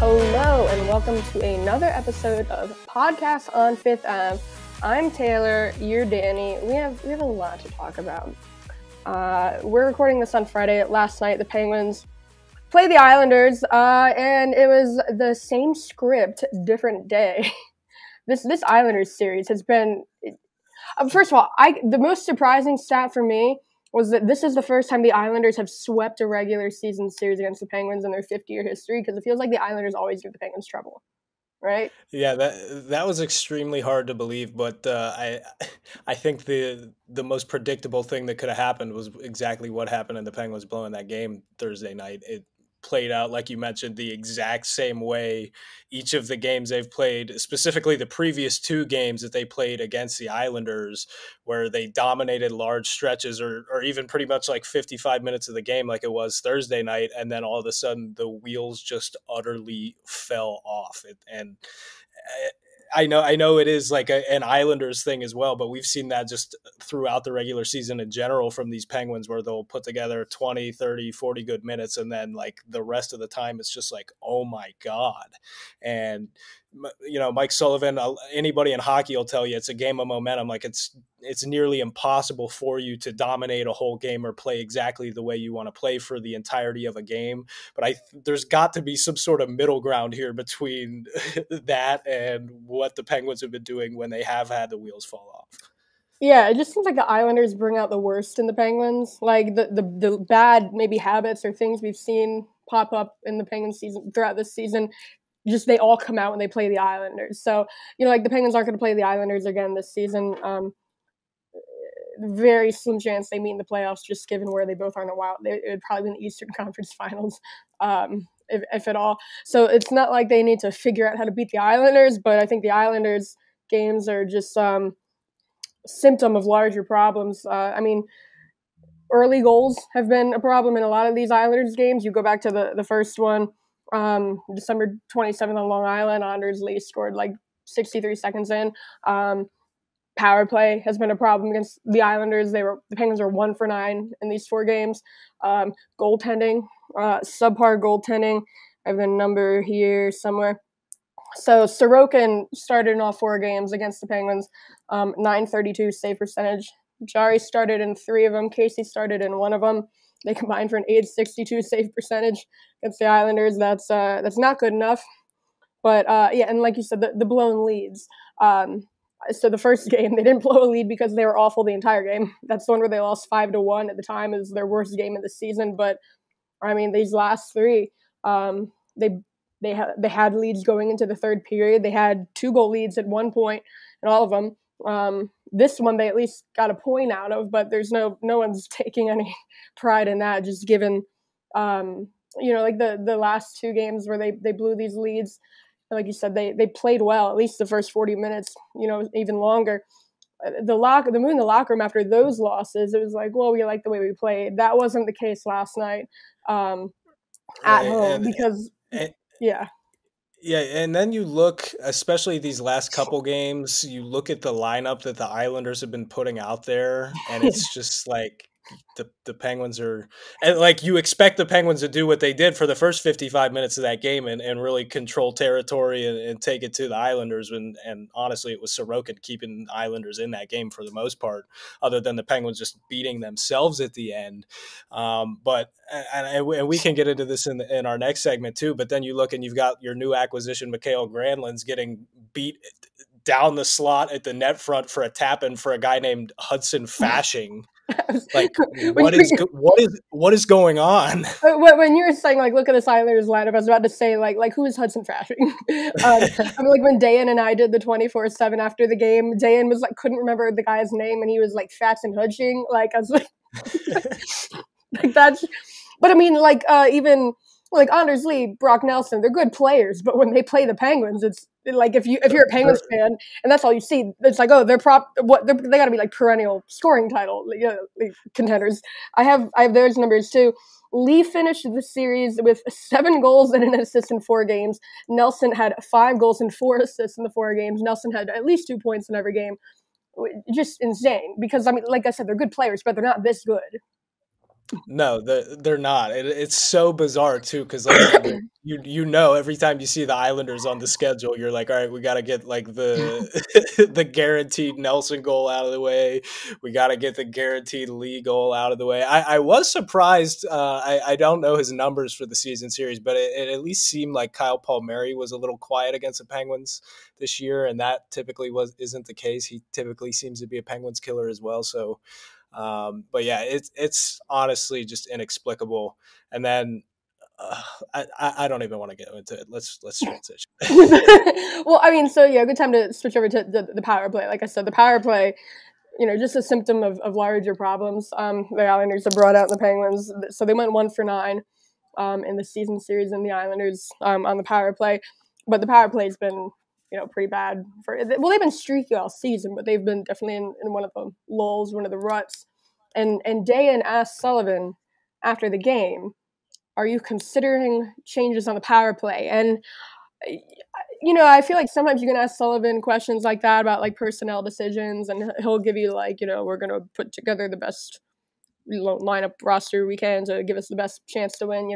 Hello and welcome to another episode of Podcast on Fifth Ave. I'm Taylor, you're Danny. We have a lot to talk about. We're recording this on Friday. Last night the Penguins played the Islanders, and it was the same script, different day. This Islanders series has been, first of all, the most surprising stat for me was that this is the first time the Islanders have swept a regular season series against the Penguins in their 50-year history, because it feels like the Islanders always give the Penguins trouble, right? Yeah, that was extremely hard to believe, but I think the most predictable thing that could have happened was exactly what happened in the Penguins blowing that game Thursday night. It played out, like you mentioned, the exact same way each of the games they've played, specifically the previous two games that they played against the Islanders, where they dominated large stretches or even pretty much like 55 minutes of the game like it was Thursday night, and then all of a sudden the wheels just utterly fell off. I know it is like an Islanders thing as well, but we've seen that just throughout the regular season in general from these Penguins, where they'll put together 20, 30, 40 good minutes, and then like the rest of the time it's just like, oh my God. And Mike Sullivan, anybody in hockey will tell you it's a game of momentum. Like it's nearly impossible for you to dominate a whole game or play exactly the way you want to play for the entirety of a game. But there's got to be some sort of middle ground here between that and what the Penguins have been doing when they have had the wheels fall off. Yeah, it just seems like the Islanders bring out the worst in the Penguins. Like the bad maybe habits or things we've seen pop up in the Penguins season throughout this season, just they all come out when they play the Islanders. So, like the Penguins aren't going to play the Islanders again this season. Very slim chance they meet in the playoffs, just given where they both are in the Wild. It would probably be in the Eastern Conference Finals, if at all. So it's not like they need to figure out how to beat the Islanders, but I think the Islanders games are just symptom of larger problems. Early goals have been a problem in a lot of these Islanders games. You go back to the first one, December 27th on Long Island, Anders Lee scored like 63 seconds in. Power play has been a problem against the Islanders. The Penguins are 1 for 9 in these 4 games. Goaltending, subpar goaltending. I have the number here somewhere. So Sorokin started in all 4 games against the Penguins, .932 save percentage. Shirey started in 3 of them. Casey started in 1 of them. They combined for an .862 save percentage against the Islanders. That's not good enough. But and like you said, the blown leads. So the first game, they didn't blow a lead because they were awful the entire game. That's the one where they lost 5-1 at the time. Is their worst game of the season. But I mean, these last 3, they had leads going into the third period. They had 2-goal leads at one point in all of them. This one they at least got a point out of, but there's no one's taking any pride in that. Just given, like the last 2 games where they blew these leads. Like you said, they played well, at least the first 40 minutes, even longer. The mood in the locker room after those losses, it was like, well, we like the way we played. That wasn't the case last night at home because, yeah. Yeah, and then you look, especially these last couple games, you look at the lineup that the Islanders have been putting out there, and it's just like the Penguins are, and like you expect the Penguins to do what they did for the first 55 minutes of that game and really control territory and take it to the Islanders. And honestly, it was Sorokin keeping the Islanders in that game for the most part, other than the Penguins just beating themselves at the end. But we can get into this in our next segment too. But then you look and you've got your new acquisition, Mikael Granlund's getting beat down the slot at the net front for a tap-in for a guy named Hudson Fasching. Like what is going on? When you were saying like look at this Islanders lineup, I was about to say like who is Hudson Fasching? Like when Dejan and I did the 24/7 after the game, Dejan was like couldn't remember the guy's name and he was like Fatson Hudging. Like I was like, like that's. But I mean like even like Anders Lee, Brock Nelson, they're good players, but when they play the Penguins, it's like if you're a Penguins fan and that's all you see, it's like, oh, they got to be like perennial scoring title contenders. I have those numbers too. Lee finished the series with 7 goals and an assist in 4 games. Nelson had 5 goals and 4 assists in the 4 games. Nelson had at least 2 points in every game. Just insane because I mean, like I said, they're good players, but they're not this good. No, they're not. It's so bizarre too, because like you know, every time you see the Islanders on the schedule, you're like, all right, we got to get like the the guaranteed Nelson goal out of the way. We got to get the guaranteed Lee goal out of the way. I was surprised. I don't know his numbers for the season series, but it at least seemed like Kyle Palmieri was a little quiet against the Penguins this year, and that typically isn't the case. He typically seems to be a Penguins killer as well. So. But yeah, it's honestly just inexplicable. And then I don't even want to get into it. Let's transition. Well, I mean, so yeah, good time to switch over to the power play. Like I said, the power play, just a symptom of larger problems. The Islanders have brought out the Penguins, so they went 1-for-9 in the season series in the Islanders on the power play, but the power play's been pretty bad they've been streaky all season, but they've been definitely in one of the lulls, one of the ruts. And Dejan asked Sullivan after the game, "Are you considering changes on the power play?" And I feel like sometimes you can ask Sullivan questions like that about like personnel decisions, and he'll give you like, we're gonna put together the best lineup roster we can to give us the best chance to win.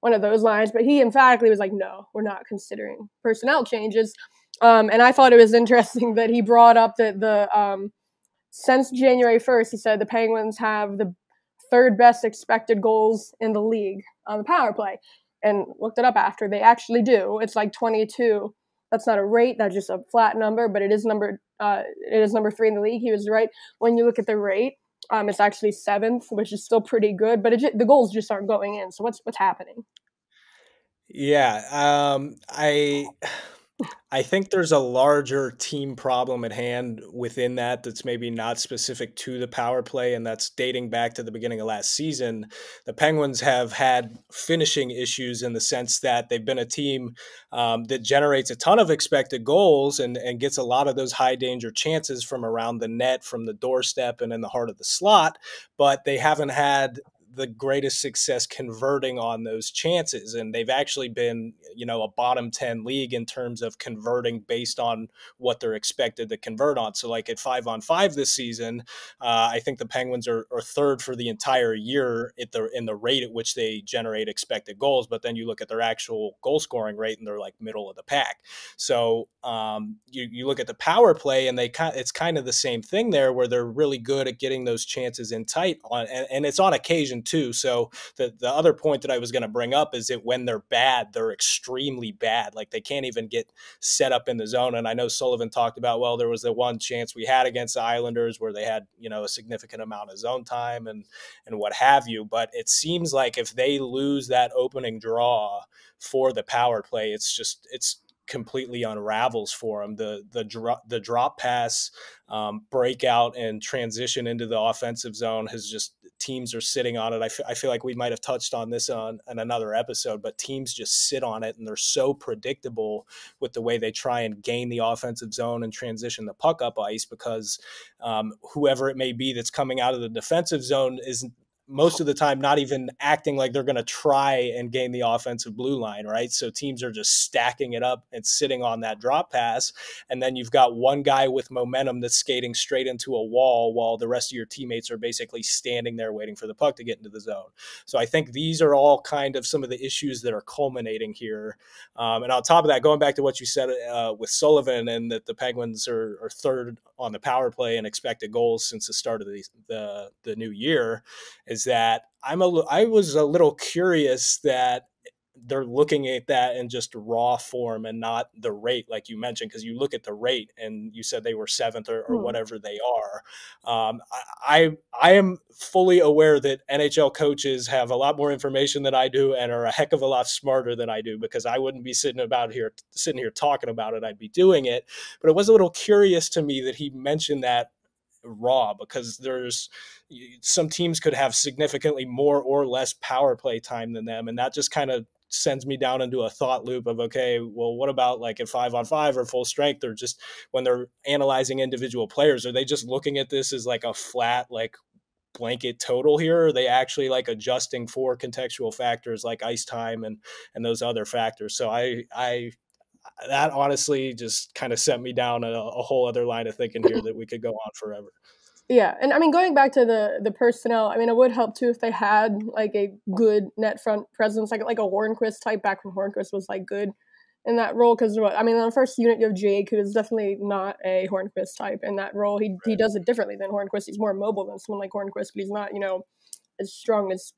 One of those lines. But he emphatically was like, "No, we're not considering personnel changes." And I thought it was interesting that he brought up that since January 1st, he said the Penguins have the third best expected goals in the league on the power play. And looked it up after. They actually do. It's like 22. That's not a rate. That's just a flat number, but it is number 3 in the league. He was right. When you look at the rate, it's actually 7th, which is still pretty good, but the goals just aren't going in. So what's happening? Yeah, I think there's a larger team problem at hand within that's maybe not specific to the power play, and that's dating back to the beginning of last season. The Penguins have had finishing issues in the sense that they've been a team that generates a ton of expected goals and gets a lot of those high danger chances from around the net, from the doorstep, and in the heart of the slot, but they haven't had the greatest success converting on those chances. And they've actually been, a bottom 10 league in terms of converting based on what they're expected to convert on. So like at 5-on-5 this season, I think the Penguins are third for the entire year in the rate at which they generate expected goals. But then you look at their actual goal scoring rate and they're like middle of the pack. So you look at the power play and it's kind of the same thing there, where they're really good at getting those chances in tight and it's on occasion too. So the other point that I was going to bring up is that when they're bad, they're extremely bad. Like they can't even get set up in the zone. And I know Sullivan talked about, well, there was the one chance we had against the Islanders where they had, a significant amount of zone time and what have you. But it seems like if they lose that opening draw for the power play, it's completely unravels for them. The drop pass, breakout, and transition into the offensive zone has just, teams are sitting on it. I feel like we might have touched on this on another episode, but teams just sit on it, and they're so predictable with the way they try and gain the offensive zone and transition the puck up ice, because whoever it may be that's coming out of the defensive zone is most of the time not even acting like they're going to try and gain the offensive blue line, right? So teams are just stacking it up and sitting on that drop pass. And then you've got one guy with momentum that's skating straight into a wall while the rest of your teammates are basically standing there waiting for the puck to get into the zone. So I think these are all kind of some of the issues that are culminating here. And on top of that, going back to what you said with Sullivan, and that the Penguins are third on the power play and expected goals since the start of the new year, is that I was a little curious that they're looking at that in just raw form and not the rate, like you mentioned, because you look at the rate and you said they were 7th or whatever they are. I am fully aware that NHL coaches have a lot more information than I do and are a heck of a lot smarter than I do, because I wouldn't be sitting here talking about it. I'd be doing it. But it was a little curious to me that he mentioned that raw, because there's some teams could have significantly more or less power play time than them, and that just kind of sends me down into a thought loop of, okay, well, what about like at 5-on-5 or full strength, or just when they're analyzing individual players, are they just looking at this as like a flat, like blanket total here? Or are they actually like adjusting for contextual factors like ice time and those other factors? So I that honestly just kind of sent me down a whole other line of thinking here that we could go on forever. Yeah, and I mean, going back to the personnel, I mean, it would help too if they had like a good net front presence, like a Hornquist type, back when Hornquist was like good in that role. Because I mean, on the first unit you have Jake, who is definitely not a Hornquist type in that role. He does it differently than Hornquist. He's more mobile than someone like Hornquist, but he's not as strong as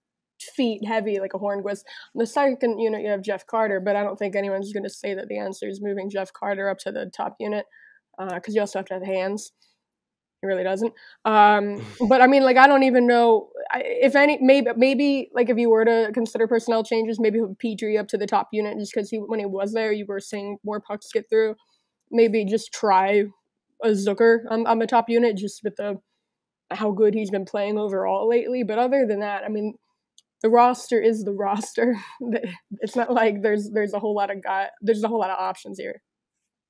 feet heavy like a Hornquist. On the second unit you have Jeff Carter, but I don't think anyone's going to say that the answer is moving Jeff Carter up to the top unit because you also have to have hands. It really doesn't. But I mean, like, I don't even know if any. Maybe like if you were to consider personnel changes, maybe put Petrie up to the top unit just because when he was there, you were seeing more pucks get through. Maybe just try a Zucker on the top unit just with how good he's been playing overall lately. But other than that, I mean, the roster is the roster. It's not like there's a whole lot of options here.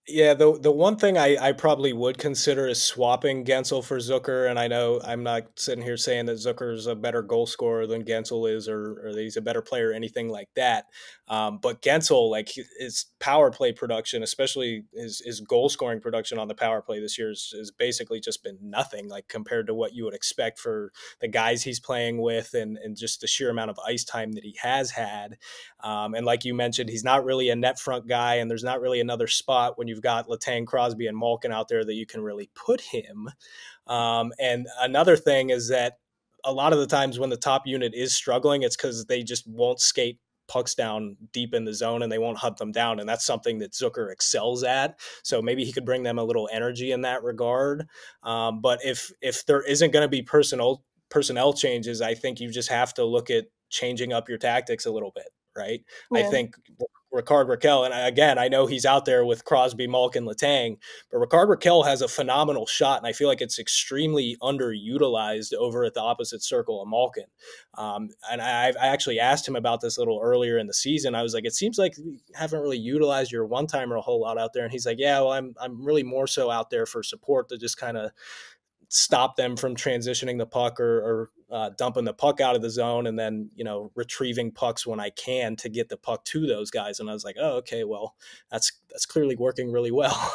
Yeah, the one thing I probably would consider is swapping Gensel for Zucker, and I know I'm not sitting here saying that Zucker's a better goal scorer than Gensel is, or that he's a better player or anything like that. But Gensel, like his power play production, especially his goal scoring production on the power play this year, is basically just been nothing, like compared to what you would expect for the guys he's playing with, and just the sheer amount of ice time that he has had. And like you mentioned, he's not really a net front guy, and there's not really another spot when you've got Letang, Crosby, and Malkin out there that you can really put him. And another thing is that a lot of the times when the top unit is struggling, it's because they just won't skate pucks down deep in the zone and they won't hunt them down. And that's something that Zucker excels at. So maybe he could bring them a little energy in that regard. But if there isn't going to be personnel changes, I think you just have to look at changing up your tactics a little bit. Right. Yeah. I think Rickard Rakell, and again, I know he's out there with Crosby, Malkin, Letang, but Rickard Rakell has a phenomenal shot, and I feel like it's extremely underutilized over at the opposite circle of Malkin. And I actually asked him about this a little earlier in the season. I was like, it seems like you haven't really utilized your one-timer a whole lot out there. And he's like, yeah, well, I'm really more so out there for support to just kind of stop them from transitioning the puck or dumping the puck out of the zone, and then, retrieving pucks when I can to get the puck to those guys. And I was like, oh, okay, well, that's clearly working really well.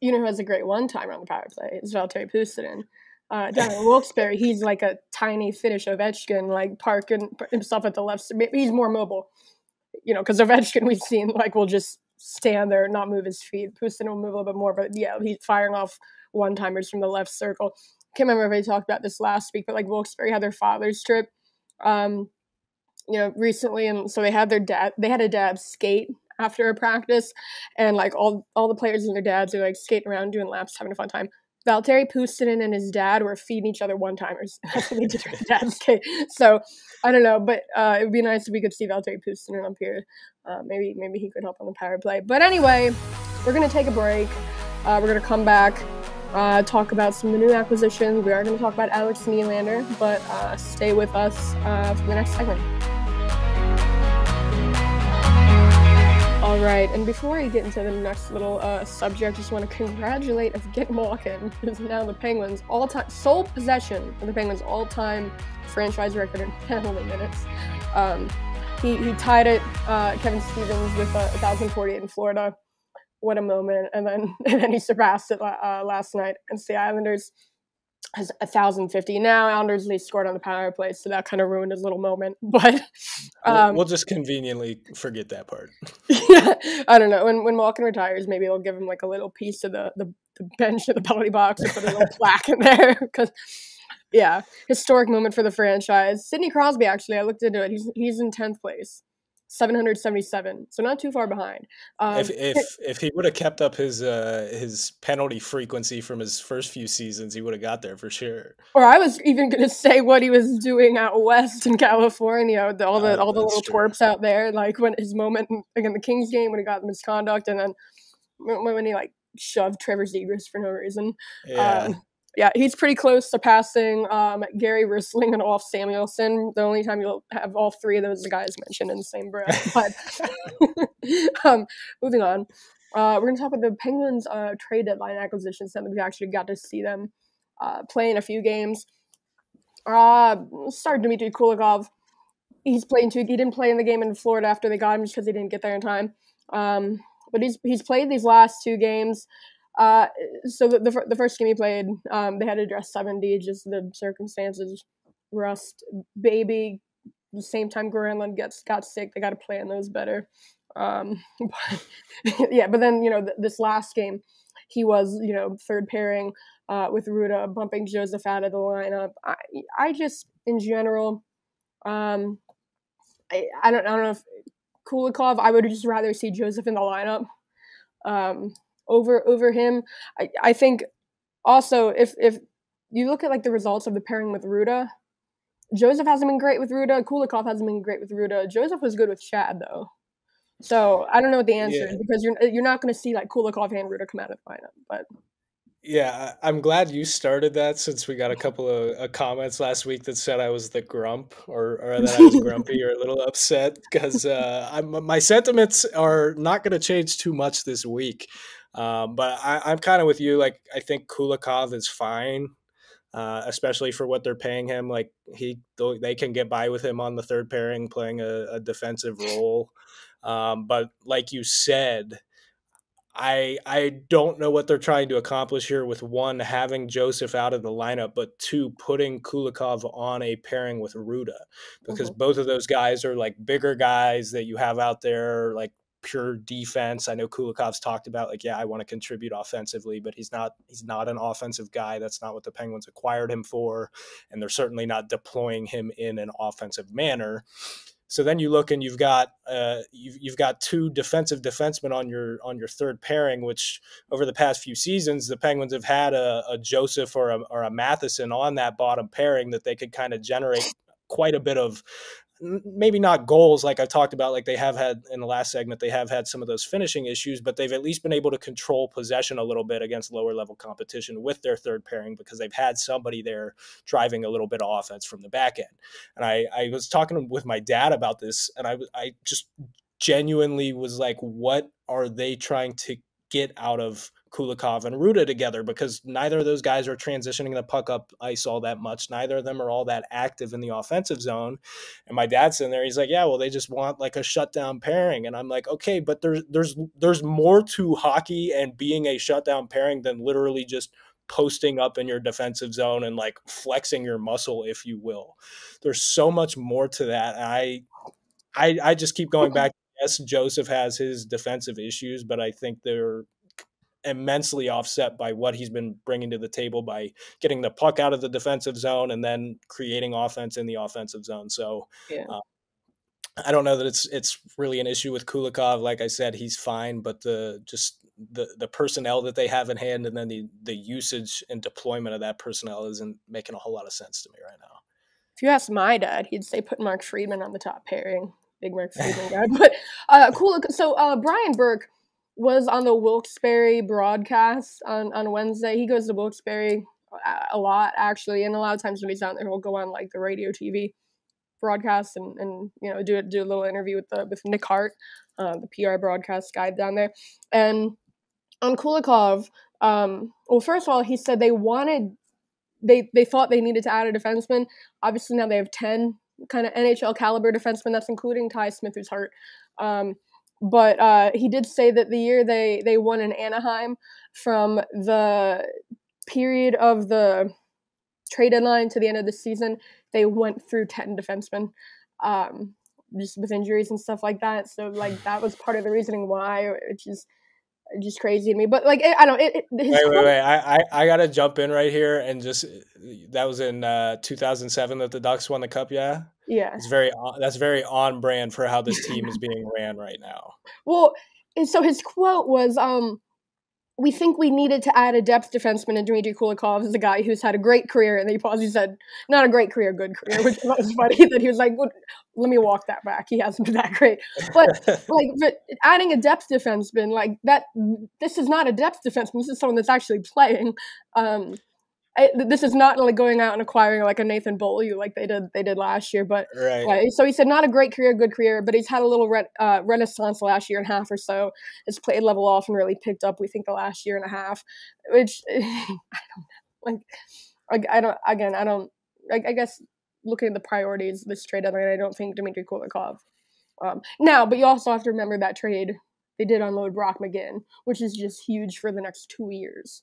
You know who has a great one-timer on the power play? It's Valtteri Puustinen. Down in Wilkes-Barre, he's like a tiny Finnish Ovechkin, like parking himself at the left. He's more mobile, because Ovechkin we've seen will just stand there and not move his feet. Puustinen will move a little bit more, but yeah, he's firing off one-timers from the left circle. Can't remember if I talked about this last week, but Wilkes-Barre had their father's trip, recently, and so they had a dad skate after a practice, and all the players and their dads are skating around doing laps, having a fun time. Valtteri Puustinen and his dad were feeding each other one-timers. That's what they did with the dad skate. So I don't know, but it would be nice if we could see Valtteri Puustinen up here. Maybe he could help on the power play. But anyway, we're gonna take a break. We're gonna come back. Talk about some of the new acquisitions. We are going to talk about Alex Nylander, but stay with us for the next segment. All right, and before I get into the next little subject, I just want to congratulate Evgeny Malkin, who's now the Penguins' all-time sole possession of the Penguins' all-time franchise record in penalty minutes. He tied it, Kevin Stevens, with 1,048 in Florida. What a moment. And then he surpassed it last night against the Islanders. Has 1,050. Now Islanders at least scored on the power play, so that kind of ruined his little moment. But we'll just conveniently forget that part. Yeah, I don't know. When Malkin retires, maybe they'll give him a little piece of the bench of the penalty box and put a little plaque in there. Because, yeah, historic moment for the franchise. Sidney Crosby, actually, I looked into it. He's in 10th place. 777, so not too far behind. If he would have kept up his penalty frequency from his first few seasons, he would have got there for sure. Or I was even going to say what he was doing out west in California, all the little twerps out there, when his moment in the Kings game when he got the misconduct, and then when he shoved Trevor Zegras for no reason. Yeah. Yeah, he's pretty close to passing Gary Rissling and Ulf Samuelsson. The only time you'll have all three of those guys mentioned in the same breath. But moving on, we're going to talk about the Penguins' trade deadline acquisitions. And we actually got to see them play in a few games. Start Dmitry Kulikov. He's playing too. He didn't play in the game in Florida after they got him just because he didn't get there in time. But he's played these last two games. So the first game he played, they had to dress 70, just the circumstances, rust, baby. The same time Granlund got sick, they got to plan those better. But then this last game, he was third pairing with Ruda, bumping Joseph out of the lineup. I just in general, I don't know if Kulikov. I would just rather see Joseph in the lineup over him. I think also if you look at like the results of the pairing with Ruda, Joseph hasn't been great with Ruda. Kulikov hasn't been great with Ruda. Joseph was good with Chad though. So I don't know what the answer is, because you're not going to see like Kulikov and Ruda come out of the lineup. But yeah, I'm glad you started that, since we got a couple of comments last week that said I was the grump, or that I was grumpy or a little upset, because my sentiments are not going to change too much this week. But I'm kind of with you. Like, I think Kulikov is fine. Especially for what they're paying him. Like, they can get by with him on the third pairing playing a defensive role. But like you said, I don't know what they're trying to accomplish here with, one, having Joseph out of the lineup, but two, putting Kulikov on a pairing with Ruda, because both of those guys are like bigger guys that you have out there, like pure defense. I know Kulikov's talked about like, yeah, I want to contribute offensively, but he's not an offensive guy. That's not what the Penguins acquired him for, and they're certainly not deploying him in an offensive manner. So then you look and you've got two defensive defensemen on your third pairing, which over the past few seasons the Penguins have had a Joseph or a Matheson on that bottom pairing that they could kind of generate quite a bit of, maybe not goals like I talked about, like they have had in the last segment. They have had some of those finishing issues, but they've at least been able to control possession a little bit against lower level competition with their third pairing, because they've had somebody there driving a little bit of offense from the back end. And I was talking with my dad about this, and I just genuinely was like, what are they trying to get out of Kulikov and Ruda together? Because neither of those guys are transitioning the puck up ice all that much. Neither of them are all that active in the offensive zone. And my dad's in there, he's like, yeah, well, they just want like a shutdown pairing. And I'm like, okay, but there's more to hockey and being a shutdown pairing than literally just posting up in your defensive zone and like flexing your muscle, if you will. There's so much more to that. And I just keep going back. Yes, Joseph has his defensive issues, but I think they're immensely offset by what he's been bringing to the table by getting the puck out of the defensive zone and then creating offense in the offensive zone. So I don't know that it's really an issue with Kulikov. Like I said, he's fine, but the personnel that they have in hand, and then the usage and deployment of that personnel isn't making a whole lot of sense to me right now. If you ask my dad, he'd say put Mark Friedman on the top pairing. Big Mark Friedman guy. But cool. So Brian Burke was on the Wilkes-Barre broadcast on Wednesday. He goes to Wilkes-Barre a lot, actually, and a lot of times when he's out there, he'll go on like the radio TV broadcast and do a little interview with Nick Hart, the PR broadcast guy down there. And on Kulikov, well, first of all, he said they thought they needed to add a defenseman. Obviously now they have 10 kind of NHL caliber defensemen. That's including Ty Smith, who's hurt. But he did say that the year they won in Anaheim, from the period of the trade deadline to the end of the season, they went through 10 defensemen, just with injuries and stuff like that. So like that was part of the reasoning why, which is just crazy to me. But like I don't. Wait! I gotta jump in right here and just, that was in 2007 that the Ducks won the Cup. Yeah. It's that's very on brand for how this team is being ran right now. Well, so his quote was, we think we needed to add a depth defenseman, and Dmitry Kulikov is a guy who's had a great career. And then he paused, he said, not a great career, good career, which was funny that he was like, well, let me walk that back. He hasn't been that great. But but adding a depth defenseman like that, this is not a depth defenseman. This is someone that's actually playing. This is not like going out and acquiring like a Nathan Beaulieu like they did last year. But right. So he said not a great career, good career, but he's had a little renaissance the last year and a half or so. His play level off and really picked up, we think, the last year and a half, which I don't know. I guess looking at the priorities this trade deadline, I don't think Dmitry Kulikov. Now, but you also have to remember that trade they did unload Brock McGinn, which is just huge for the next 2 years.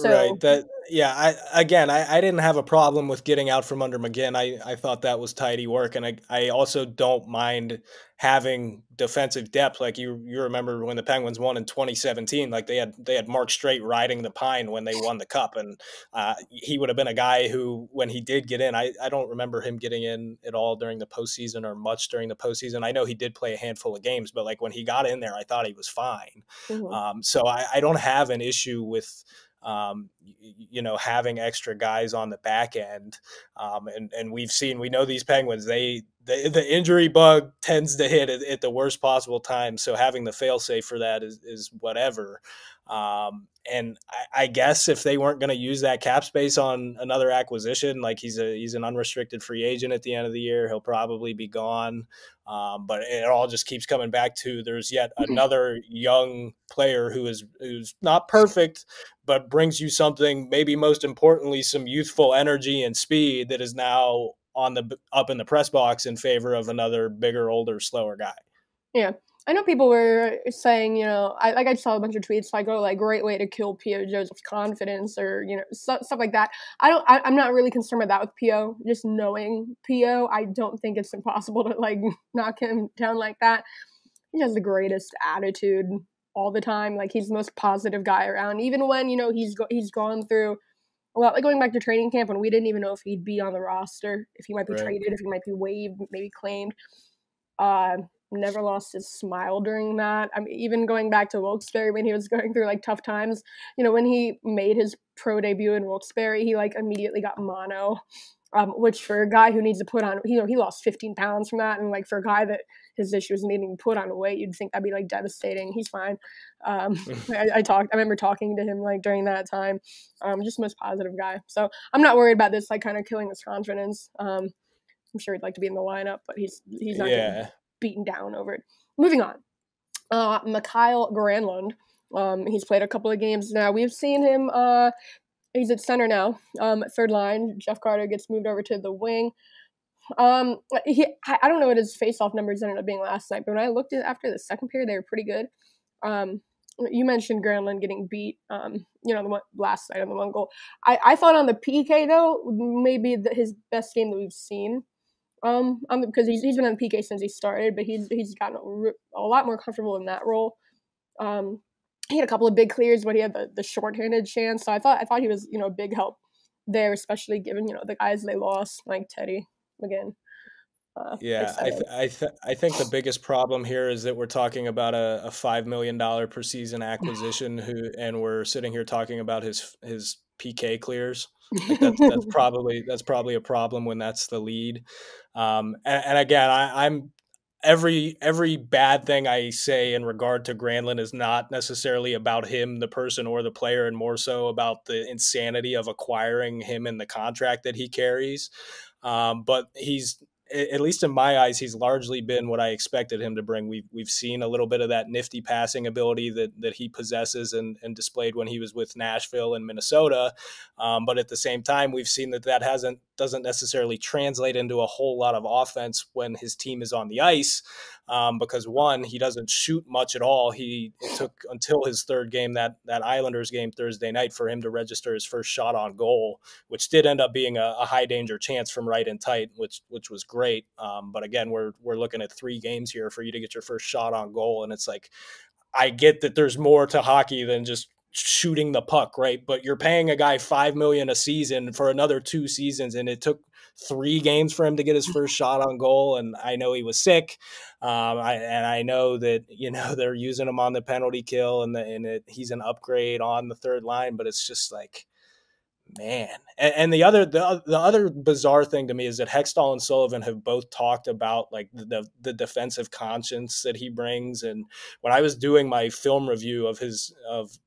Right. So I didn't have a problem with getting out from under McGinn. I thought that was tidy work. And I also don't mind having defensive depth. Like you remember when the Penguins won in 2017, like they had Mark Streit riding the pine when they won the cup. And he would have been a guy who, when he did get in, I don't remember him getting in at all during the postseason or much during the postseason. I know he did play a handful of games, but like when he got in there, I thought he was fine. So I don't have an issue with, having extra guys on the back end. And we know these Penguins, the injury bug tends to hit at the worst possible time. So having the fail-safe for that is whatever. And I guess if they weren't going to use that cap space on another acquisition, like he's an unrestricted free agent at the end of the year, he'll probably be gone. But it all just keeps coming back to there's yet another young player who's not perfect, but brings you something, maybe most importantly, some youthful energy and speed that is now up in the press box in favor of another bigger, older, slower guy. Yeah. I know people were saying, I saw a bunch of tweets like, oh, like great way to kill P.O. Joseph's confidence or, stuff like that. I'm not really concerned with that with P.O. Just knowing P.O., I don't think it's impossible to like knock him down like that. He has the greatest attitude all the time. Like he's the most positive guy around, even when, he's gone through a lot, like going back to training camp when we didn't even know if he'd be on the roster, if he might be traded, if he might be waived, maybe claimed. Never lost his smile during that. I mean, even going back to Wilkes-Barre when he was going through like tough times, when he made his pro debut in Wilkes-Barre, he like immediately got mono, which for a guy who needs to put on, he lost 15 pounds from that. And like for a guy that his issue is needing to put on weight, you'd think that'd be like devastating. He's fine. I remember talking to him like during that time, just most positive guy. So I'm not worried about this, like kind of killing his confidence. I'm sure he'd like to be in the lineup, but he's not getting beaten down over it. Moving on. Mikael Granlund. He's played a couple of games now. We've seen him, he's at center now, third line. Jeff Carter gets moved over to the wing. I don't know what his face-off numbers ended up being last night, but when I looked at after the second period, they were pretty good. You mentioned Granlund getting beat, the one, last night on the one goal. I thought on the PK, though, maybe his best game that we've seen. Because he's been on the PK since he started, but he's gotten a lot more comfortable in that role. He had a couple of big clears, but he had the shorthanded chance. So I thought he was a big help there, especially given the guys they lost like Teddy again. I think the biggest problem here is that we're talking about a $5 million per season acquisition, and we're sitting here talking about his PK clears. Like that's probably a problem when that's the lead. And again, I'm every bad thing I say in regard to Granlund is not necessarily about him, the person or the player, and more so about the insanity of acquiring him and the contract that he carries. But he's, at least in my eyes, he's largely been what I expected him to bring. We've seen a little bit of that nifty passing ability that he possesses and displayed when he was with Nashville and Minnesota. But at the same time, we've seen that doesn't necessarily translate into a whole lot of offense when his team is on the ice. Because one, he doesn't shoot much at all. It took until his third game, that Islanders game Thursday night, for him to register his first shot on goal, which did end up being a high danger chance from right and tight, which was great. But again, we're looking at 3 games here for you to get your first shot on goal, and it's like, I get that there's more to hockey than just shooting the puck, right? But you're paying a guy $5 million a season for another 2 seasons, and it took 3 games for him to get his first shot on goal. And I know he was sick. I know that, they're using him on the penalty kill and he's an upgrade on the third line, but it's just like, man. And the other bizarre thing to me is that Hextall and Sullivan have both talked about like the defensive conscience that he brings. And when I was doing my film review of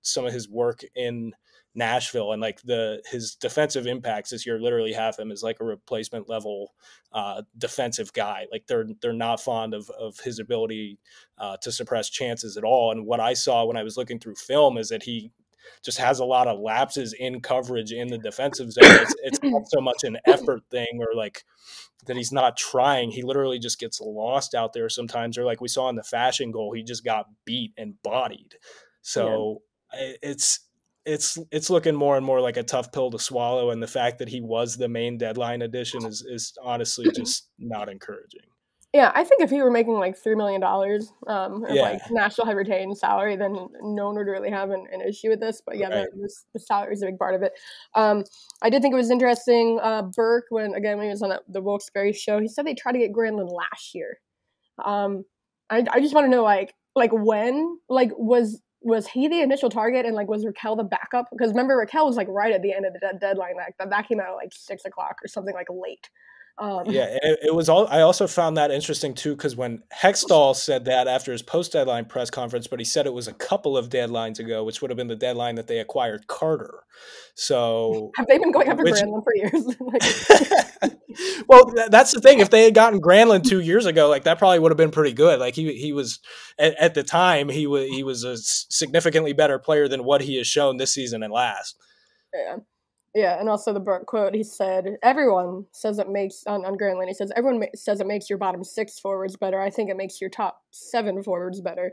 some of his work in Nashville and like his defensive impacts this year, literally have him as like a replacement level defensive guy. Like they're not fond of his ability to suppress chances at all. And what I saw when I was looking through film is that he just has a lot of lapses in coverage in the defensive zone. It's not so much an effort thing or like that he's not trying. He literally just gets lost out there sometimes, or like we saw in the fashion goal, he just got beat and bodied. So it's looking more and more like a tough pill to swallow. And the fact that he was the main deadline addition is honestly just not encouraging. Yeah, I think if he were making like $3 million of like Yeah. Nashville had retained salary, then no one would really have an issue with this. But yeah, Right. the salary is a big part of it. I did think it was interesting. Burke, when he was on the Wilkes-Barre show, he said they tried to get Granlund last year. I just want to know like when, like was he the initial target, and like was Raquel the backup? Because remember, Raquel was like right at the end of the deadline. Like that came out at like 6 o'clock or something, like late. Yeah, it was all. I also found that interesting too, because when Hextall said that after his post-deadline press conference, but he said it was a couple of deadlines ago, which would have been the deadline that they acquired Carter. So have they been going after Granlund for years? Well, that's the thing. If they had gotten Granlund 2 years ago, like that probably would have been pretty good. Like he was at the time he was a significantly better player than what he has shown this season and last. Yeah. Yeah, and also the Burke quote, he said, everyone says it makes, on Granlund, he says, everyone says it makes your bottom 6 forwards better. I think it makes your top 7 forwards better.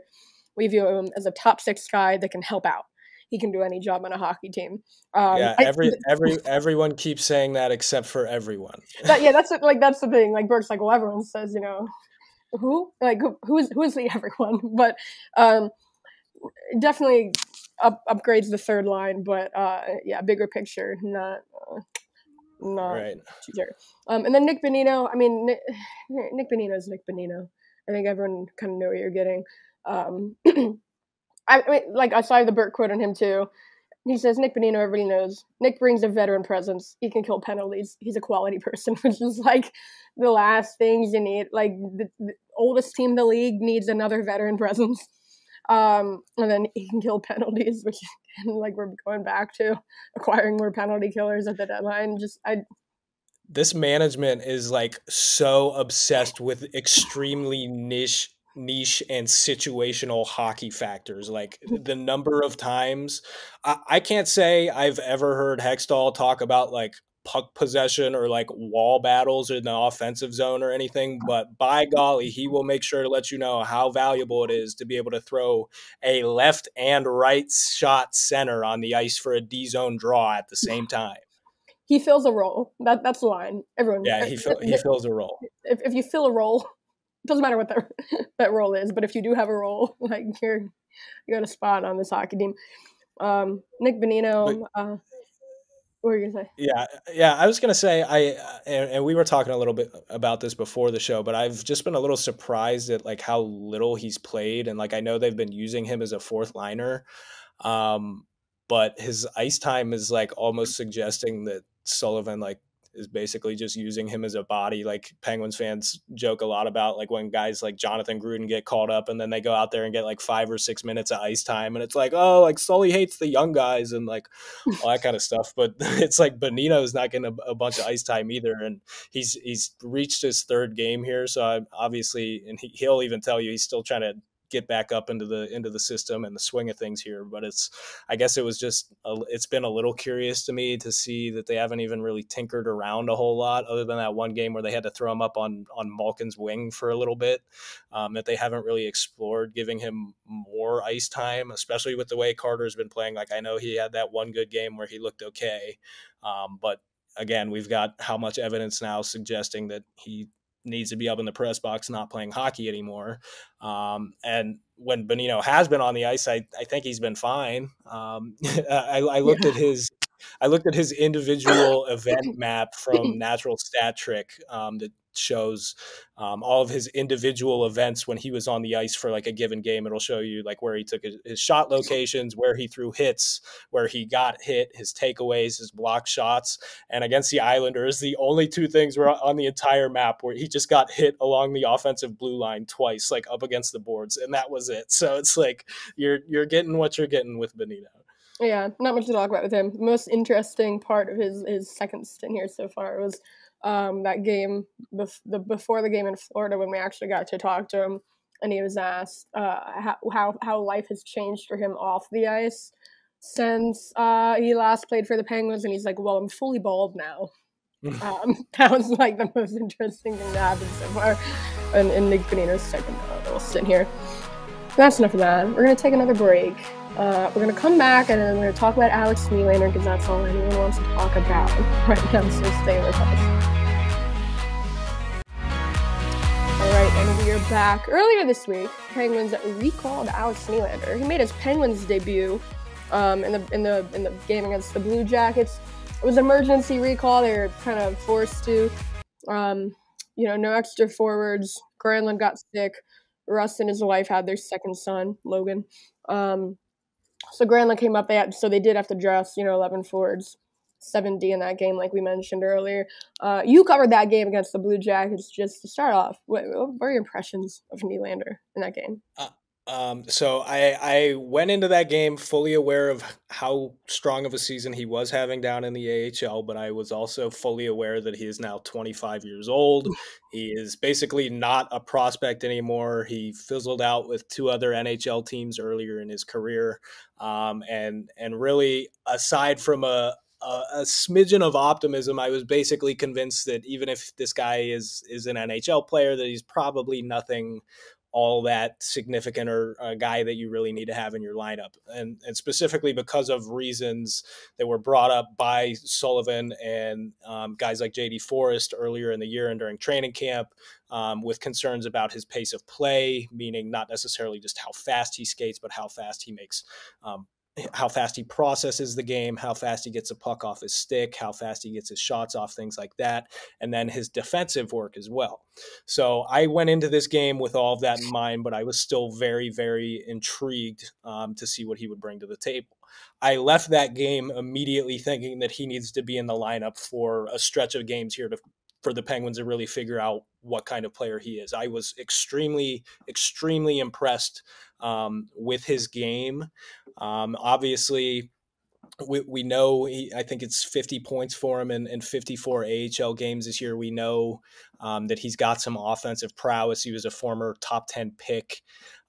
We view him as a top 6 guy that can help out. He can do any job on a hockey team. Everyone keeps saying that except for everyone. That's the thing. Like Burke's like, well, everyone says, who? Like, who is the everyone? But definitely upgrades the third line, but bigger picture, not right. too sure. And then Nick Bonino. I mean, Nick Bonino is Nick Bonino. I think everyone kind of know what you're getting. I mean, like I saw the Burke quote on him too. He says, Nick Bonino, everybody knows. Nick brings a veteran presence. He can kill penalties. He's a quality person, which is like the last things you need. Like the oldest team in the league needs another veteran presence. And then he can kill penalties, which like we're going back to acquiring more penalty killers at the deadline. This management is like so obsessed with extremely niche and situational hockey factors. Like the number of times I can't say I've ever heard Hextall talk about like puck possession or like wall battles in the offensive zone or anything, but by golly, he will make sure to let you know how valuable it is to be able to throw a left and right shot center on the ice for a D zone draw at the same time. He fills a role. That's the line. Everyone. Yeah, he fills a role. If you fill a role, it doesn't matter what that role is, but if you do have a role, like you got a spot on this hockey team. Nick Bonino. What were you gonna say? Yeah. I was gonna say and we were talking a little bit about this before the show, but I've just been a little surprised at like how little he's played, and like I know they've been using him as a fourth liner, but his ice time is like almost suggesting that Sullivan like is basically just using him as a body. Like Penguins fans joke a lot about like when guys like Jonathan Gruden get called up and then they go out there and get like 5 or 6 minutes of ice time. And it's like, oh, like Sully hates the young guys and like all that kind of stuff. But it's like Bonino's not getting a bunch of ice time either. And he's reached his 3rd game here. So obviously, and he'll even tell you he's still trying to get back up into the system and the swing of things here. But I guess it was just it's been a little curious to me to see that they haven't even really tinkered around a whole lot, other than that one game where they had to throw him up on Malkin's wing for a little bit, that they haven't really explored giving him more ice time, especially with the way Carter's been playing. Like I know he had that one good game where he looked okay, but again, we've got how much evidence now suggesting that he needs to be up in the press box, not playing hockey anymore. And when Bonino has been on the ice, I think he's been fine. I looked at his individual event map from Natural Stat Trick that shows all of his individual events when he was on the ice for like a given game. It'll show you like where he took his shot locations, where he threw hits, where he got hit, his takeaways, his block shots. And against the Islanders, the only 2 things were on the entire map where he just got hit along the offensive blue line twice, like up against the boards, and that was it. So it's like you're getting what you're getting with Bonino. Yeah, not much to talk about with him. The most interesting part of his second stint here so far was that game before the game in Florida, when we actually got to talk to him, and he was asked how life has changed for him off the ice since he last played for the Penguins, and he's like, well, I'm fully bald now. That was like the most interesting thing that happened so far. And Nick Bonino's taking a little sit here. That's enough of that. We're going to take another break. We're going to come back, and then we're going to talk about Alex Nylander, because that's all anyone wants to talk about right now, so stay with us. All right, and we are back. Earlier this week, Penguins recalled Alex Nylander. He made his Penguins debut in the game against the Blue Jackets. It was an emergency recall. They were kind of forced to. No extra forwards. Granlund got sick. Russ and his wife had their second son, Logan. So Granlund came up. They did have to dress, 11 forwards, 7D in that game, like we mentioned earlier. You covered that game against the Blue Jackets. Just to start off, what were your impressions of Nylander in that game? So I went into that game fully aware of how strong of a season he was having down in the AHL, but I was also fully aware that he is now 25 years old. He is basically not a prospect anymore. He fizzled out with 2 other NHL teams earlier in his career. And really, aside from a smidgen of optimism, I was basically convinced that even if this guy is an NHL player, that he's probably nothing all that significant or a guy that you really need to have in your lineup. And specifically because of reasons that were brought up by Sullivan and guys like J.D. Forrest earlier in the year and during training camp, with concerns about his pace of play, meaning not necessarily just how fast he skates, but how fast he processes the game, how fast he gets a puck off his stick, how fast he gets his shots off, things like that, and then his defensive work as well. So I went into this game with all of that in mind, but I was still very, very intrigued to see what he would bring to the table. I left that game immediately thinking that he needs to be in the lineup for a stretch of games here for the Penguins to really figure out what kind of player he is. I was extremely, extremely impressed with his game. Obviously, we know I think it's 50 points for him in 54 AHL games this year. We know that he's got some offensive prowess. He was a former top 10 pick.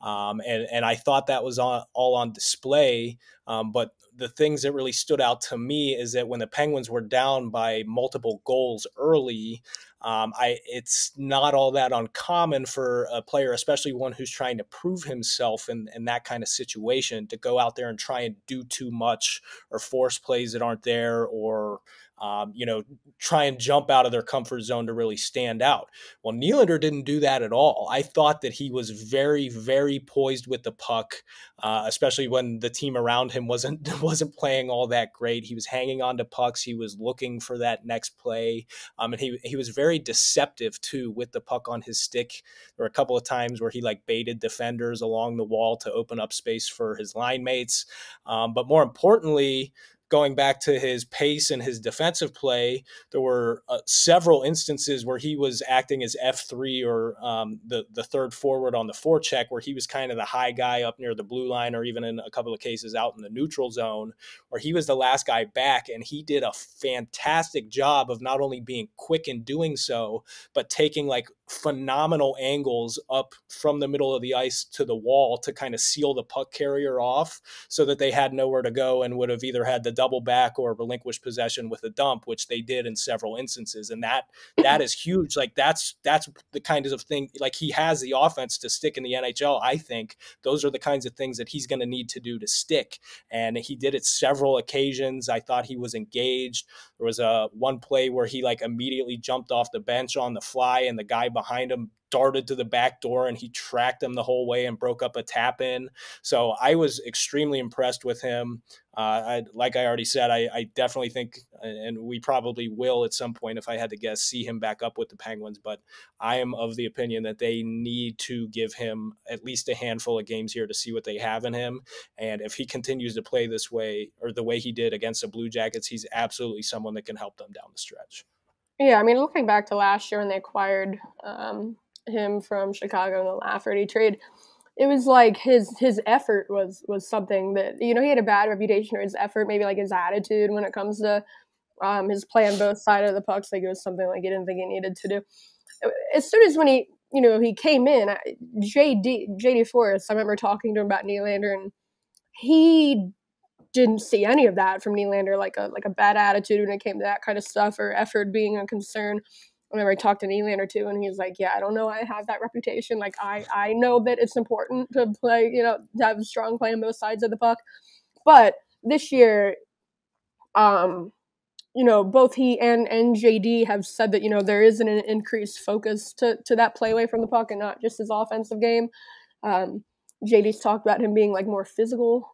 And I thought that was all on display. But the things that really stood out to me is that when the Penguins were down by multiple goals early, it's not all that uncommon for a player, especially one who's trying to prove himself in that kind of situation, to go out there and try and do too much or force plays that aren't there, or try and jump out of their comfort zone to really stand out. Well, Nylander didn't do that at all. I thought that he was very, very poised with the puck, especially when the team around him wasn't playing all that great. He was hanging on to pucks. He was looking for that next play. And he was very deceptive too with the puck on his stick. There were a couple of times where he baited defenders along the wall to open up space for his line mates. But more importantly, going back to his pace and his defensive play, there were several instances where he was acting as F3 or the third forward on the forecheck, where he was kind of the high guy up near the blue line, or even in a couple of cases out in the neutral zone, where he was the last guy back. And he did a fantastic job of not only being quick in doing so, but taking phenomenal angles up from the middle of the ice to the wall to kind of seal the puck carrier off, so that they had nowhere to go and would have either had the double back or relinquish possession with a dump, which they did in several instances. And that is huge. That's the kind of thing, he has the offense to stick in the NHL. I think those are the kinds of things that he's going to need to do to stick. And he did it several occasions. I thought he was engaged. There was one play where he immediately jumped off the bench on the fly, and the guy behind him darted to the back door, and he tracked him the whole way and broke up a tap in. So I was extremely impressed with him. Like I already said, I definitely think, and we probably will at some point, if I had to guess, see him back up with the Penguins. But I am of the opinion that they need to give him at least a handful of games here to see what they have in him. And if he continues to play this way, or the way he did against the Blue Jackets, he's absolutely someone that can help them down the stretch. Yeah, I mean, looking back to last year when they acquired him from Chicago in the Lafferty trade, it was his effort was something that, he had a bad reputation for his effort, maybe his attitude when it comes to his play on both sides of the pucks. It was something he didn't think he needed to do. As soon as when he came in, JD Forrest, I remember talking to him about Nylander, and he didn't see any of that from Nylander, like a bad attitude when it came to that kind of stuff, or effort being a concern. Whenever I talked to Nylander too, and he's like, yeah, I don't know, I have that reputation. Like, I know that it's important to play, to have a strong play on both sides of the puck. But this year, both he and JD have said that, there is an increased focus to that play away from the puck and not just his offensive game. JD's talked about him being like more physical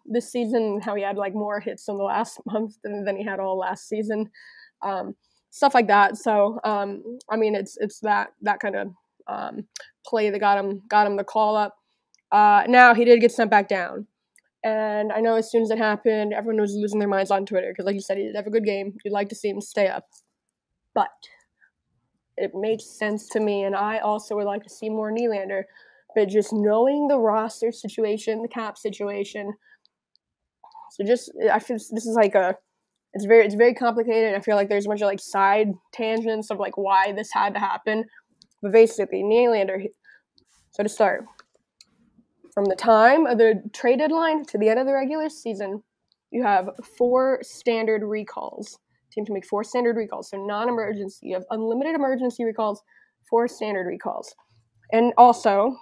this season, and how he had like more hits in the last month than he had all last season. Stuff like that. So, it's that kind of play that got him the call up. Now he did get sent back down. And I know as soon as it happened, everyone was losing their minds on Twitter because, like you said, he did have a good game. You'd like to see him stay up. But it makes sense to me, and I also would like to see more Nylander. But just knowing the roster situation, the cap situation, I feel this is like it's very complicated. I feel like there's a bunch of like side tangents of like why this had to happen. But basically, Nylander. So to start, from the time of the trade deadline to the end of the regular season, you have 4 standard recalls. Team can make 4 standard recalls, so non-emergency. You have unlimited emergency recalls, 4 standard recalls. And also,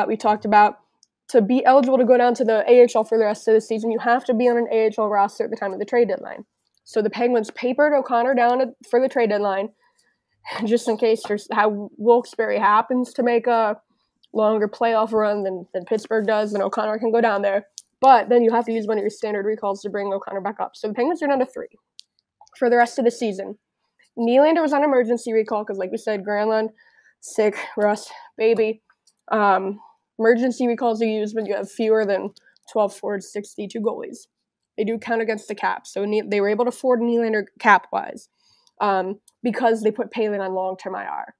we talked about to be eligible to go down to the AHL for the rest of the season, you have to be on an AHL roster at the time of the trade deadline. So the Penguins papered O'Connor down for the trade deadline, just in case there's how Wilkes-Barre happens to make a longer playoff run than Pittsburgh does, then O'Connor can go down there. But then you have to use one of your standard recalls to bring O'Connor back up. So the Penguins are down to 3 for the rest of the season. Nylander was on emergency recall because, like we said, Granlund, sick, Russ, baby. Emergency recalls are used when you have fewer than 12 forwards, 62 goalies. They do count against the cap. So they were able to afford Nylander cap-wise because they put Palin on long-term IR.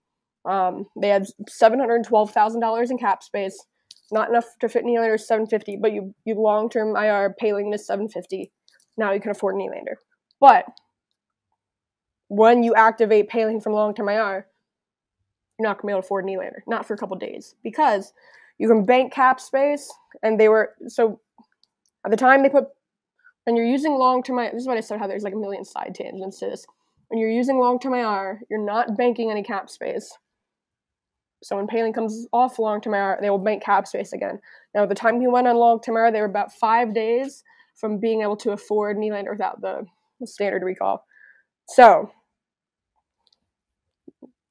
They had $712,000 in cap space, not enough to fit Nylander's $750, but you long-term IR Palin is $750. Now you can afford Nylander. But when you activate Palin from long-term IR, you're not going to be able to afford Nylander, not for a couple days, because you can bank cap space, and so at the time when you're using long-term IR, this is what I said, how there's like a million side tangents to this. When you're using long-term IR, you're not banking any cap space. So when Palin comes off long-term IR, they will bank cap space again. Now, at the time he went on long-term IR, they were about 5 days from being able to afford Nylander without the standard recall. So,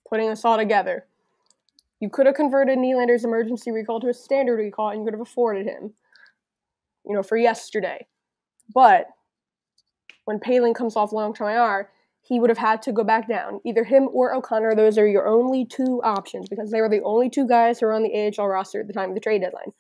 putting this all together, you could have converted Nylander's emergency recall to a standard recall, and you could have afforded him, for yesterday. But when Palin comes off long-term IR, he would have had to go back down. Either him or O'Connor, those are your only 2 options, because they were the only 2 guys who were on the AHL roster at the time of the trade deadline.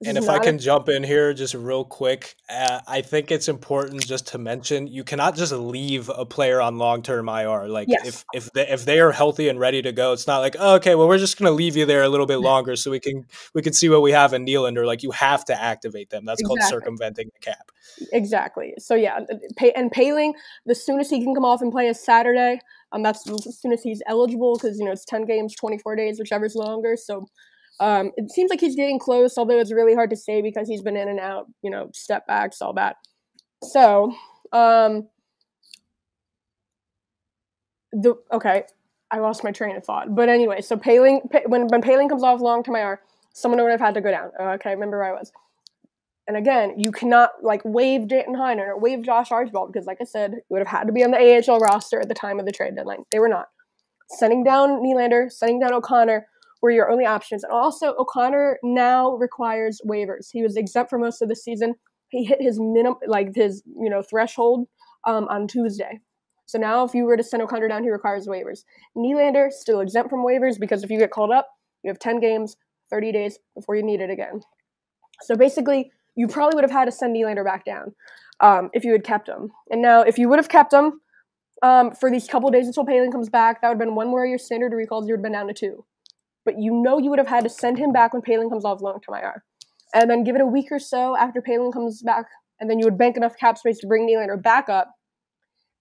And if I can jump in here just real quick, I think it's important just to mention you cannot just leave a player on long-term IR. Like yes. if they are healthy and ready to go, it's not like, oh, okay, well, we're just going to leave you there a little bit longer so we can see what we have in Nylander. Like, you have to activate them. That's called circumventing the cap. Exactly. So yeah, and Palin, the soonest he can come off and play is Saturday. That's as soon as he's eligible, because it's 10 games, 24 days, whichever's longer. So. It seems like he's getting close, although it's really hard to say because he's been in and out, step backs, all that. So, okay, I lost my train of thought. But anyway, so Palin, when Palin comes off long-term IR, someone would have had to go down. Okay, I remember where I was. And again, you cannot, waive Danton Heinen or waive Josh Archibald because, like I said, you would have had to be on the AHL roster at the time of the trade deadline. They were not. Sending down Nylander, sending down O'Connor were your only options. And also, O'Connor now requires waivers. He was exempt for most of the season. He hit his threshold on Tuesday. So now if you were to send O'Connor down, he requires waivers. Nylander, still exempt from waivers because if you get called up, you have 10 games, 30 days before you need it again. So basically, you probably would have had to send Nylander back down if you had kept him. And now, if you would have kept him for these couple days until Palin comes back, that would have been 1 more of your standard recalls. You would have been down to 2. But you would have had to send him back when Palin comes off long-term IR. And then give it a week or so after Palin comes back, and then you would bank enough cap space to bring Nylander back up.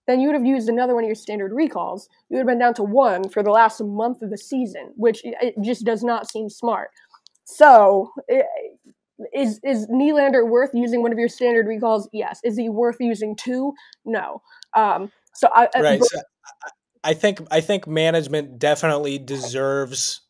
Then you would have used another one of your standard recalls. You would have been down to 1 for the last month of the season, which it just does not seem smart. So, Is Nylander worth using one of your standard recalls? Yes. Is he worth using 2? No. Right. So I think management definitely deserves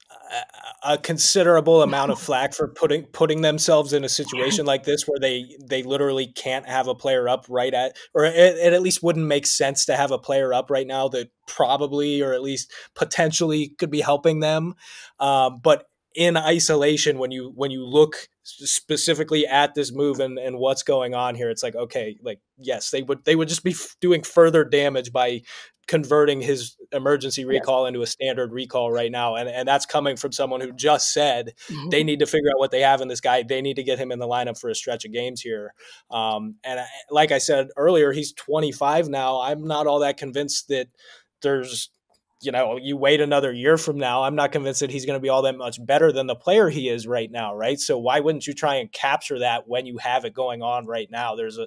a considerable amount of flack for putting themselves in a situation like this where they literally can't have a player up right at, or it at least wouldn't make sense to have a player up right now that probably, or at least potentially, could be helping them. But in isolation, when you look specifically at this move and what's going on here, it's like, okay, like, yes, they would just be doing further damage by converting his emergency recall into a standard recall right now. And that's coming from someone who just said they need to figure out what they have in this guy. They need to get him in the lineup for a stretch of games here. Like I said earlier, he's 25 now. I'm not all that convinced that there's, you wait another year from now, I'm not convinced that he's going to be all that much better than the player he is right now, right? So why wouldn't you try and capture that when you have it going on right now? There's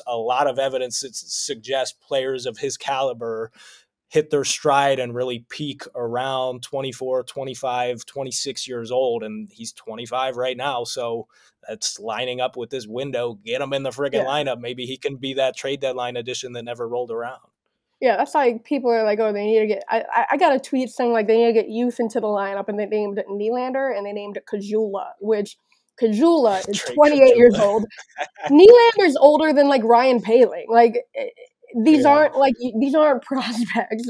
a lot of evidence that suggests players of his caliber hit their stride and really peak around 24, 25, 26 years old, and he's 25 right now, so that's lining up with this window. Get him in the friggin' lineup. Maybe he can be that trade deadline addition that never rolled around. Yeah, that's like people are like, oh, they need to get. I got a tweet saying like they need to get youth into the lineup, and they named it Nylander and they named it Kajula, which Kajula is 28 years old. Nylander's older than like Ryan Poehling. Like these aren't prospects.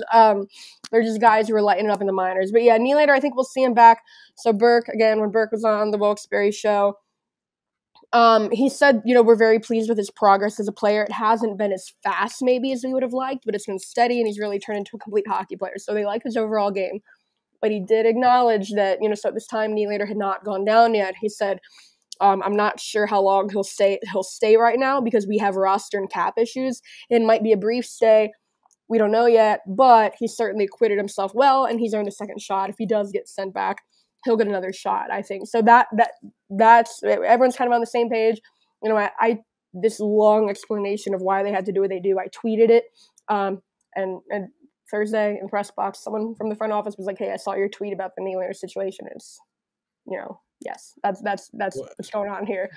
They're just guys who are lighting up in the minors. But yeah, Nylander, I think we'll see him back. So Burke, again, when Burke was on the Wilkes-Barre show, he said, we're very pleased with his progress as a player. It hasn't been as fast maybe as we would have liked, but it's been steady and he's really turned into a complete hockey player. So they like his overall game. But he did acknowledge that, so at this time Nylander had not gone down yet. He said, I'm not sure how long he'll stay right now because we have roster and cap issues. It might be a brief stay. We don't know yet, but he certainly acquitted himself well and he's earned a second shot. If he does get sent back, he'll get another shot, I think. So that's everyone's kind of on the same page. I this long explanation of why they had to do what they do, I tweeted it. And Thursday in press box, someone from the front office was like, hey, I saw your tweet about the Nylander situation. It's, yes, that's what's going on here.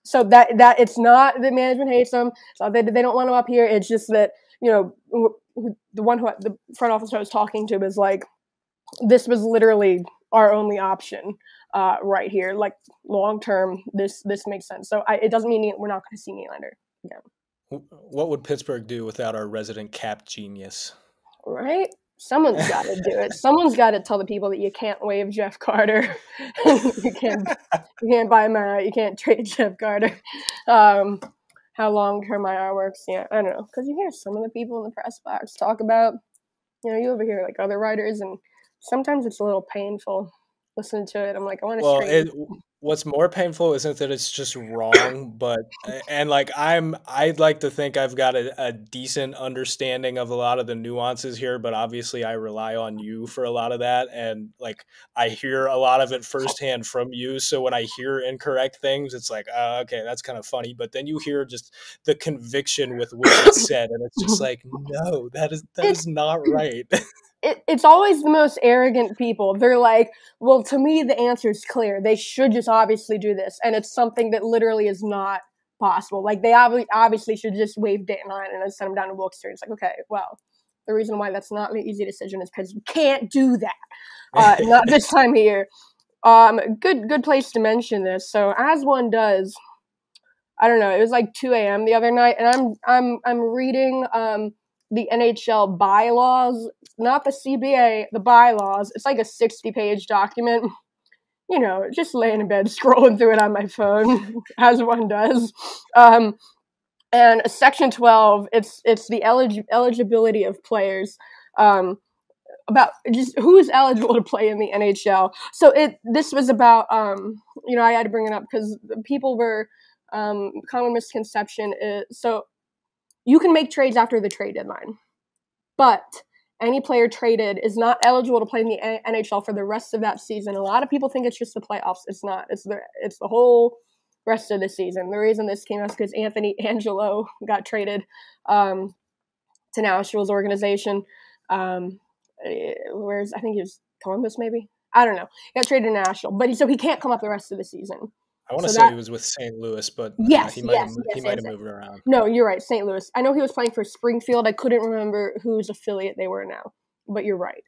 So that it's not that management hates them. So they don't want him up here. It's just that, the one who the front office I was talking to was like, this was literally our only option right here. Like long term, this makes sense. So it doesn't mean we're not going to see Nylander again. What would Pittsburgh do without our resident cap genius? Right? Someone's got to do it. Someone's got to tell the people that you can't waive Jeff Carter. you can't buy him out. You can't trade Jeff Carter. How long-term IR works, yeah, I don't know. Because you hear some of the people in the press box talk about, you overhear like other writers, and sometimes it's a little painful listening to it. I'm like, I want to trade. What's more painful isn't that it's just wrong, I'd like to think I've got a decent understanding of a lot of the nuances here, but obviously I rely on you for a lot of that. And like, I hear a lot of it firsthand from you. So when I hear incorrect things, it's like, okay, that's kind of funny. But then you hear just the conviction with which it's said. And it's just like, no, that is not right. It's always the most arrogant people. They're like, well, to me, the answer is clear. They should just obviously do this. And it's something that literally is not possible. Like, they obviously should just waive day 9 and then send them down to Wilkes-Barre. It's like, okay, well, the reason why that's not an easy decision is because you can't do that. Not this time of year. Good place to mention this. So, as one does, I don't know, it was like 2 a.m. the other night, and I'm reading the NHL bylaws, not the CBA, the bylaws. It's like a 60-page document. Just laying in bed, scrolling through it on my phone, as one does. And Section 12, it's the eligibility of players, about just who is eligible to play in the NHL. So this was about, I had to bring it up because people were, common misconception is, so you can make trades after the trade deadline, but any player traded is not eligible to play in the NHL for the rest of that season. A lot of people think it's just the playoffs. It's not. It's the whole rest of the season. The reason this came out is because Anthony Angelo got traded to Nashville's organization. I think he was Columbus, maybe. I don't know. He got traded to Nashville, but so he can't come up the rest of the season. I want to So say he was with St. Louis, but yes, he might have yes. moved around. No, you're right, St. Louis. I know he was playing for Springfield. I couldn't remember whose affiliate they were now, but you're right.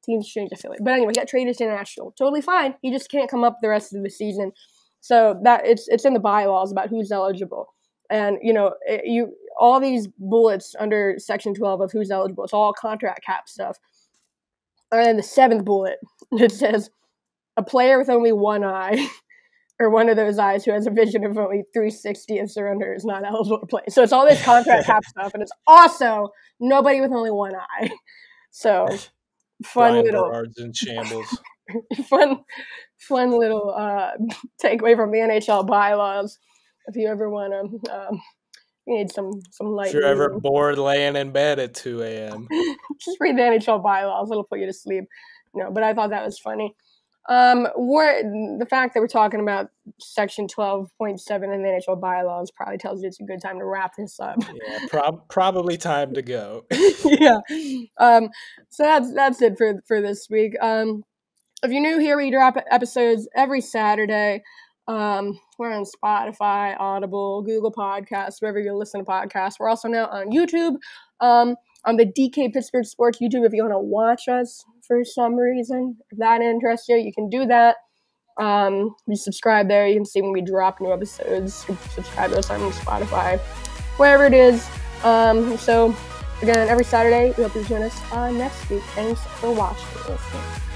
Teams change affiliate. But anyway, he got traded to Nashville. Totally fine. He just can't come up the rest of the season. So that it's in the bylaws about who's eligible. And, you know, all these bullets under Section 12 of who's eligible, it's all contract cap stuff. And then the 7th bullet, it says, a player with only one eye, or one of those eyes who has a vision of only 3/60ths or under is not eligible to play. So it's all this contract cap stuff, and it's also nobody with only one eye. So fun Brian little Berard's in shambles. fun little takeaway from the NHL bylaws. If you ever want to, you need some light. If you're ever bored laying in bed at 2 a.m., just read the NHL bylaws. It'll put you to sleep. No, but I thought that was funny. The fact that we're talking about Section 12.7 in the NHL bylaws probably tells you it's a good time to wrap this up. Yeah, probably time to go. Yeah. So that's it for this week. If you're new here, we drop episodes every Saturday. We're on Spotify, Audible, Google Podcasts, wherever you listen to podcasts. We're also now on YouTube, on the DK Pittsburgh Sports YouTube. If you want to watch us for some reason, if that interests you, you can do that. You subscribe there. You can see when we drop new episodes. You can subscribe to us on Spotify, wherever it is. So, again, every Saturday, we hope you join us next week. Thanks for watching.